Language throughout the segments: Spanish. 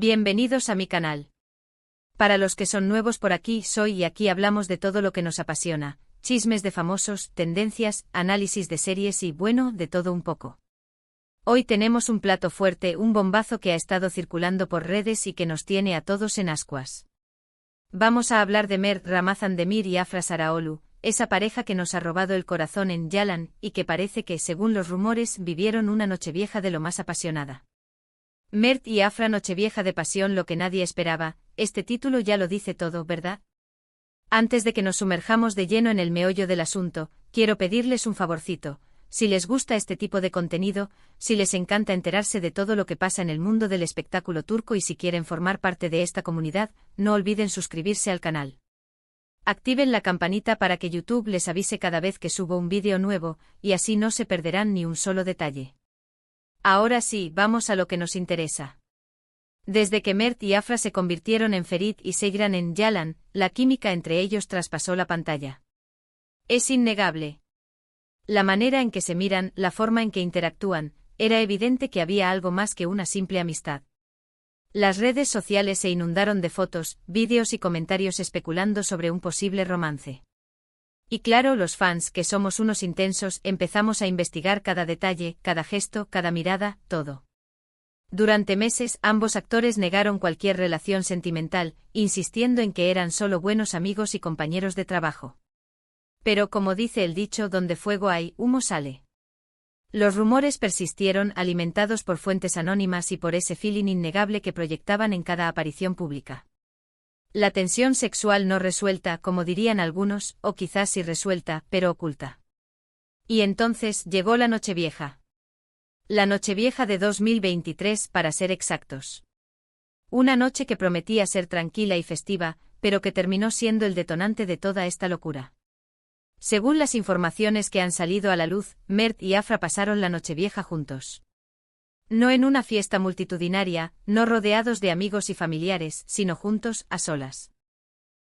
Bienvenidos a mi canal. Para los que son nuevos por aquí, soy y aquí hablamos de todo lo que nos apasiona, chismes de famosos, tendencias, análisis de series y, bueno, de todo un poco. Hoy tenemos un plato fuerte, un bombazo que ha estado circulando por redes y que nos tiene a todos en ascuas. Vamos a hablar de Mert Ramazan Demir y Afra Saraoglu, esa pareja que nos ha robado el corazón en Yalan y que parece que, según los rumores, vivieron una nochevieja de lo más apasionada. Mert y Afra, nochevieja de pasión, lo que nadie esperaba. Este título ya lo dice todo, ¿verdad? Antes de que nos sumerjamos de lleno en el meollo del asunto, quiero pedirles un favorcito. Si les gusta este tipo de contenido, si les encanta enterarse de todo lo que pasa en el mundo del espectáculo turco y si quieren formar parte de esta comunidad, no olviden suscribirse al canal. Activen la campanita para que YouTube les avise cada vez que subo un vídeo nuevo, y así no se perderán ni un solo detalle. Ahora sí, vamos a lo que nos interesa. Desde que Mert y Afra se convirtieron en Ferit y Seyran en Yalan, la química entre ellos traspasó la pantalla. Es innegable. La manera en que se miran, la forma en que interactúan, era evidente que había algo más que una simple amistad. Las redes sociales se inundaron de fotos, vídeos y comentarios especulando sobre un posible romance. Y claro, los fans, que somos unos intensos, empezamos a investigar cada detalle, cada gesto, cada mirada, todo. Durante meses, ambos actores negaron cualquier relación sentimental, insistiendo en que eran solo buenos amigos y compañeros de trabajo. Pero como dice el dicho, donde fuego hay, humo sale. Los rumores persistieron, alimentados por fuentes anónimas y por ese feeling innegable que proyectaban en cada aparición pública. La tensión sexual no resuelta, como dirían algunos, o quizás sí resuelta, pero oculta. Y entonces llegó la Nochevieja. La Nochevieja de 2023, para ser exactos. Una noche que prometía ser tranquila y festiva, pero que terminó siendo el detonante de toda esta locura. Según las informaciones que han salido a la luz, Mert y Afra pasaron la Nochevieja juntos. No en una fiesta multitudinaria, no rodeados de amigos y familiares, sino juntos, a solas.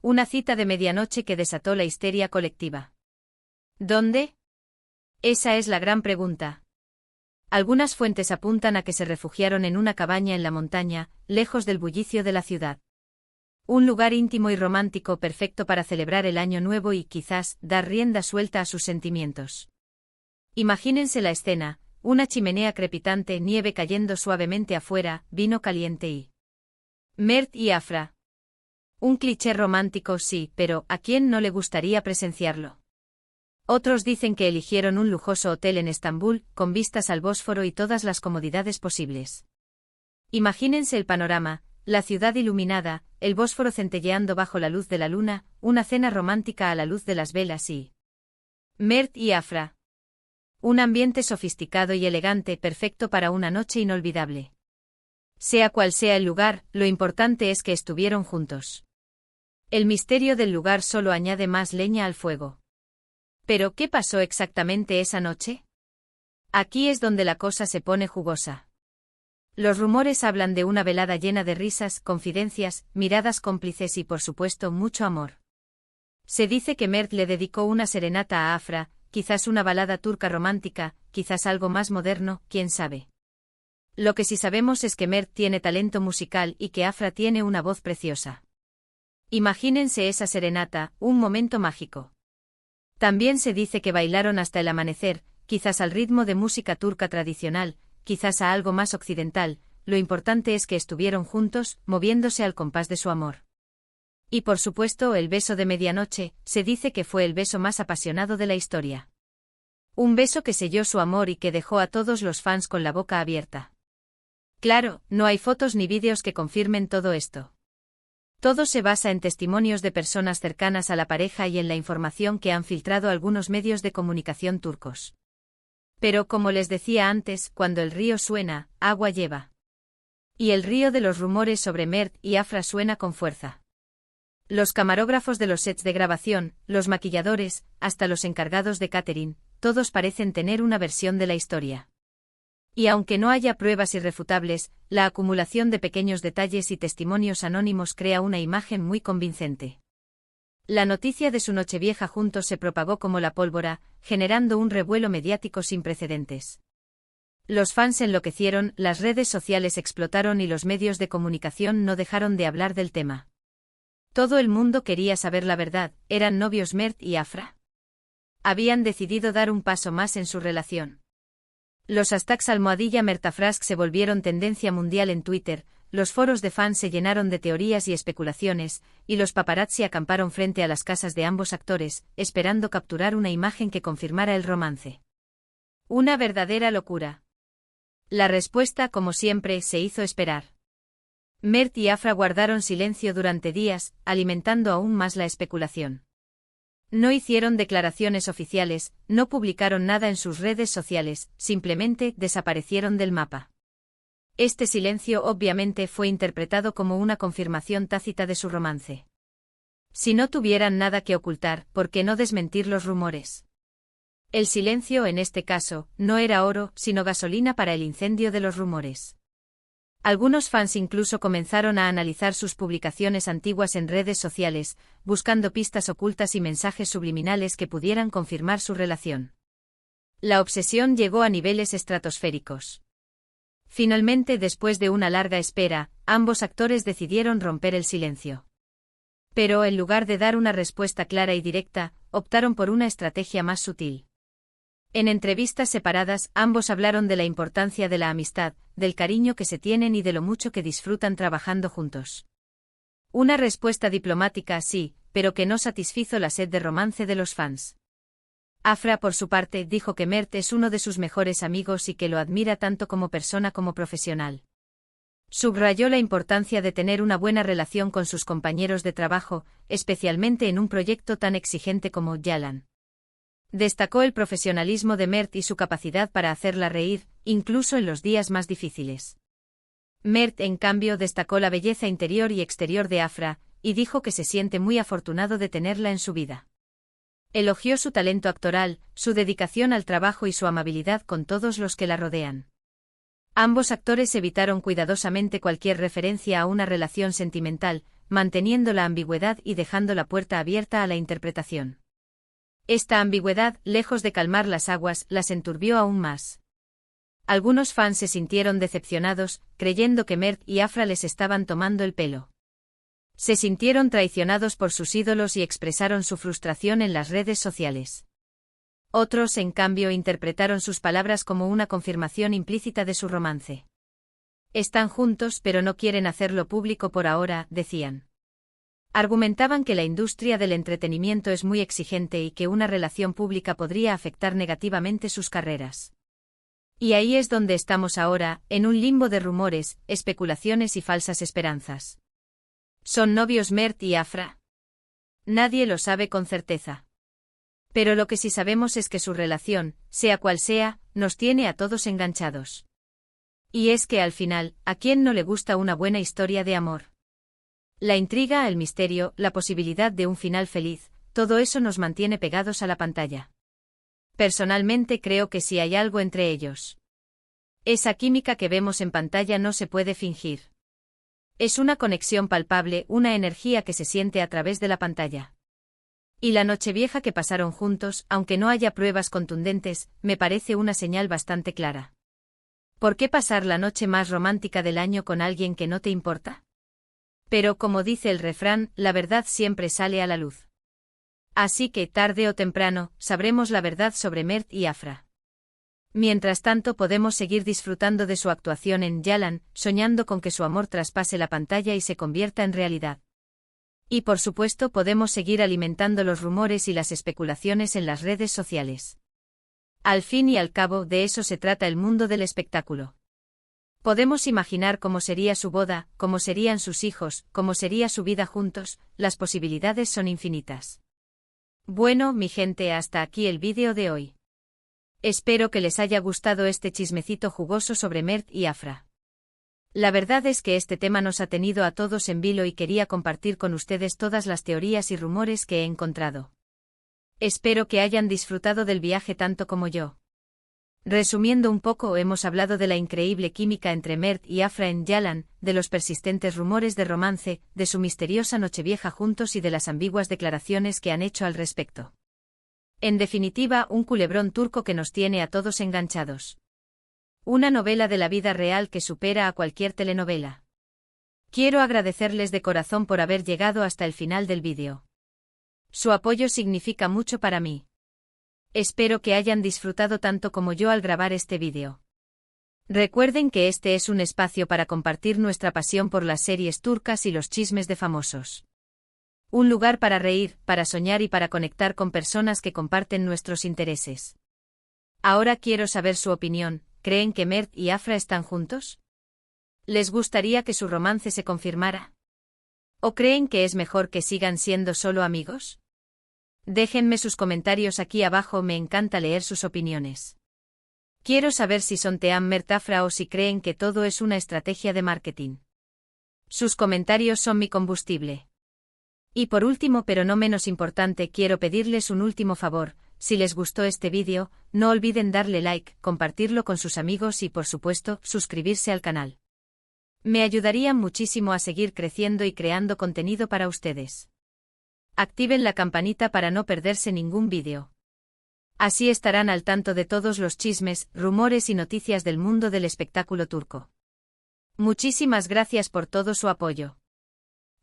Una cita de medianoche que desató la histeria colectiva. ¿Dónde? Esa es la gran pregunta. Algunas fuentes apuntan a que se refugiaron en una cabaña en la montaña, lejos del bullicio de la ciudad. Un lugar íntimo y romántico perfecto para celebrar el año nuevo y, quizás, dar rienda suelta a sus sentimientos. Imagínense la escena. Una chimenea crepitante, nieve cayendo suavemente afuera, vino caliente y... Mert y Afra. Un cliché romántico, sí, pero ¿a quién no le gustaría presenciarlo? Otros dicen que eligieron un lujoso hotel en Estambul, con vistas al Bósforo y todas las comodidades posibles. Imagínense el panorama, la ciudad iluminada, el Bósforo centelleando bajo la luz de la luna, una cena romántica a la luz de las velas y... Mert y Afra. Un ambiente sofisticado y elegante, perfecto para una noche inolvidable. Sea cual sea el lugar, lo importante es que estuvieron juntos. El misterio del lugar solo añade más leña al fuego. ¿Pero qué pasó exactamente esa noche? Aquí es donde la cosa se pone jugosa. Los rumores hablan de una velada llena de risas, confidencias, miradas cómplices y, por supuesto, mucho amor. Se dice que Mert le dedicó una serenata a Afra, quizás una balada turca romántica, quizás algo más moderno, quién sabe. Lo que sí sabemos es que Mert tiene talento musical y que Afra tiene una voz preciosa. Imagínense esa serenata, un momento mágico. También se dice que bailaron hasta el amanecer, quizás al ritmo de música turca tradicional, quizás a algo más occidental. Lo importante es que estuvieron juntos, moviéndose al compás de su amor. Y por supuesto, el beso de medianoche, se dice que fue el beso más apasionado de la historia. Un beso que selló su amor y que dejó a todos los fans con la boca abierta. Claro, no hay fotos ni vídeos que confirmen todo esto. Todo se basa en testimonios de personas cercanas a la pareja y en la información que han filtrado algunos medios de comunicación turcos. Pero como les decía antes, cuando el río suena, agua lleva. Y el río de los rumores sobre Mert y Afra suena con fuerza. Los camarógrafos de los sets de grabación, los maquilladores, hasta los encargados de catering, todos parecen tener una versión de la historia. Y aunque no haya pruebas irrefutables, la acumulación de pequeños detalles y testimonios anónimos crea una imagen muy convincente. La noticia de su nochevieja juntos se propagó como la pólvora, generando un revuelo mediático sin precedentes. Los fans enloquecieron, las redes sociales explotaron y los medios de comunicación no dejaron de hablar del tema. Todo el mundo quería saber la verdad, ¿eran novios Mert y Afra? Habían decidido dar un paso más en su relación. Los hashtags #Mertafrask se volvieron tendencia mundial en Twitter, los foros de fans se llenaron de teorías y especulaciones, y los paparazzi acamparon frente a las casas de ambos actores, esperando capturar una imagen que confirmara el romance. Una verdadera locura. La respuesta, como siempre, se hizo esperar. Mert y Afra guardaron silencio durante días, alimentando aún más la especulación. No hicieron declaraciones oficiales, no publicaron nada en sus redes sociales, simplemente desaparecieron del mapa. Este silencio obviamente fue interpretado como una confirmación tácita de su romance. Si no tuvieran nada que ocultar, ¿por qué no desmentir los rumores? El silencio en este caso, no era oro, sino gasolina para el incendio de los rumores. Algunos fans incluso comenzaron a analizar sus publicaciones antiguas en redes sociales, buscando pistas ocultas y mensajes subliminales que pudieran confirmar su relación. La obsesión llegó a niveles estratosféricos. Finalmente, después de una larga espera, ambos actores decidieron romper el silencio. Pero en lugar de dar una respuesta clara y directa, optaron por una estrategia más sutil. En entrevistas separadas, ambos hablaron de la importancia de la amistad, del cariño que se tienen y de lo mucho que disfrutan trabajando juntos. Una respuesta diplomática sí, pero que no satisfizo la sed de romance de los fans. Afra, por su parte, dijo que Mert es uno de sus mejores amigos y que lo admira tanto como persona como profesional. Subrayó la importancia de tener una buena relación con sus compañeros de trabajo, especialmente en un proyecto tan exigente como Yalan. Destacó el profesionalismo de Mert y su capacidad para hacerla reír, incluso en los días más difíciles. Mert, en cambio, destacó la belleza interior y exterior de Afra, y dijo que se siente muy afortunado de tenerla en su vida. Elogió su talento actoral, su dedicación al trabajo y su amabilidad con todos los que la rodean. Ambos actores evitaron cuidadosamente cualquier referencia a una relación sentimental, manteniendo la ambigüedad y dejando la puerta abierta a la interpretación. Esta ambigüedad, lejos de calmar las aguas, las enturbió aún más. Algunos fans se sintieron decepcionados, creyendo que Mert y Afra les estaban tomando el pelo. Se sintieron traicionados por sus ídolos y expresaron su frustración en las redes sociales. Otros, en cambio, interpretaron sus palabras como una confirmación implícita de su romance. Están juntos pero no quieren hacerlo público por ahora, decían. Argumentaban que la industria del entretenimiento es muy exigente y que una relación pública podría afectar negativamente sus carreras. Y ahí es donde estamos ahora, en un limbo de rumores, especulaciones y falsas esperanzas. ¿Son novios Mert y Afra? Nadie lo sabe con certeza. Pero lo que sí sabemos es que su relación, sea cual sea, nos tiene a todos enganchados. Y es que al final, ¿a quién no le gusta una buena historia de amor? La intriga, el misterio, la posibilidad de un final feliz, todo eso nos mantiene pegados a la pantalla. Personalmente creo que sí hay algo entre ellos. Esa química que vemos en pantalla no se puede fingir. Es una conexión palpable, una energía que se siente a través de la pantalla. Y la nochevieja que pasaron juntos, aunque no haya pruebas contundentes, me parece una señal bastante clara. ¿Por qué pasar la noche más romántica del año con alguien que no te importa? Pero como dice el refrán, la verdad siempre sale a la luz. Así que, tarde o temprano, sabremos la verdad sobre Mert y Afra. Mientras tanto podemos seguir disfrutando de su actuación en Yalan, soñando con que su amor traspase la pantalla y se convierta en realidad. Y por supuesto podemos seguir alimentando los rumores y las especulaciones en las redes sociales. Al fin y al cabo, de eso se trata el mundo del espectáculo. Podemos imaginar cómo sería su boda, cómo serían sus hijos, cómo sería su vida juntos, las posibilidades son infinitas. Bueno, mi gente, hasta aquí el vídeo de hoy. Espero que les haya gustado este chismecito jugoso sobre Mert y Afra. La verdad es que este tema nos ha tenido a todos en vilo y quería compartir con ustedes todas las teorías y rumores que he encontrado. Espero que hayan disfrutado del viaje tanto como yo. Resumiendo un poco, hemos hablado de la increíble química entre Mert y Afra en Yalan, de los persistentes rumores de romance, de su misteriosa nochevieja juntos y de las ambiguas declaraciones que han hecho al respecto. En definitiva, un culebrón turco que nos tiene a todos enganchados. Una novela de la vida real que supera a cualquier telenovela. Quiero agradecerles de corazón por haber llegado hasta el final del vídeo. Su apoyo significa mucho para mí. Espero que hayan disfrutado tanto como yo al grabar este vídeo. Recuerden que este es un espacio para compartir nuestra pasión por las series turcas y los chismes de famosos. Un lugar para reír, para soñar y para conectar con personas que comparten nuestros intereses. Ahora quiero saber su opinión. ¿Creen que Mert y Afra están juntos? ¿Les gustaría que su romance se confirmara? ¿O creen que es mejor que sigan siendo solo amigos? Déjenme sus comentarios aquí abajo, me encanta leer sus opiniones. Quiero saber si son team Mert Afra o si creen que todo es una estrategia de marketing. Sus comentarios son mi combustible. Y por último, pero no menos importante, quiero pedirles un último favor. Si les gustó este vídeo, no olviden darle like, compartirlo con sus amigos y por supuesto, suscribirse al canal. Me ayudarían muchísimo a seguir creciendo y creando contenido para ustedes. Activen la campanita para no perderse ningún vídeo. Así estarán al tanto de todos los chismes, rumores y noticias del mundo del espectáculo turco. Muchísimas gracias por todo su apoyo.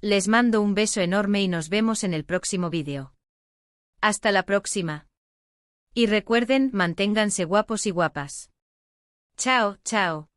Les mando un beso enorme y nos vemos en el próximo vídeo. Hasta la próxima. Y recuerden, manténganse guapos y guapas. Chao, chao.